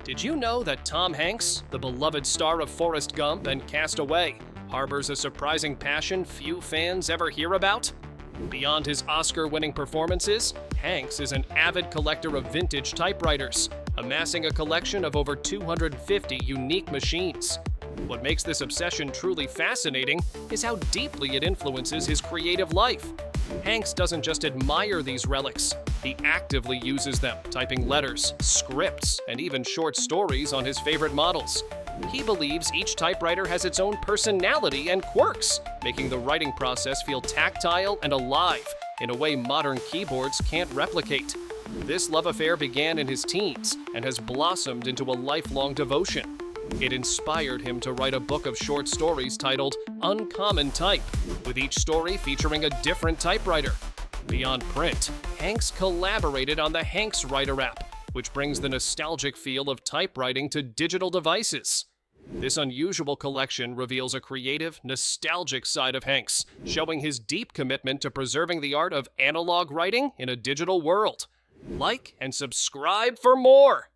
Did you know that Tom Hanks, the beloved star of Forrest Gump and Cast Away, harbors a surprising passion few fans ever hear about? Beyond his Oscar-winning performances, Hanks is an avid collector of vintage typewriters, amassing a collection of over 250 unique machines. What makes this obsession truly fascinating is how deeply it influences his creative life. Hanks doesn't just admire these relics, he actively uses them, typing letters, scripts, and even short stories on his favorite models. He believes each typewriter has its own personality and quirks, making the writing process feel tactile and alive in a way modern keyboards can't replicate. This love affair began in his teens and has blossomed into a lifelong devotion. It inspired him to write a book of short stories titled Uncommon Type, with each story featuring a different typewriter. Beyond print, Hanks collaborated on the Hanks Writer app, which brings the nostalgic feel of typewriting to digital devices. This unusual collection reveals a creative, nostalgic side of Hanks, showing his deep commitment to preserving the art of analog writing in a digital world. Like and subscribe for more!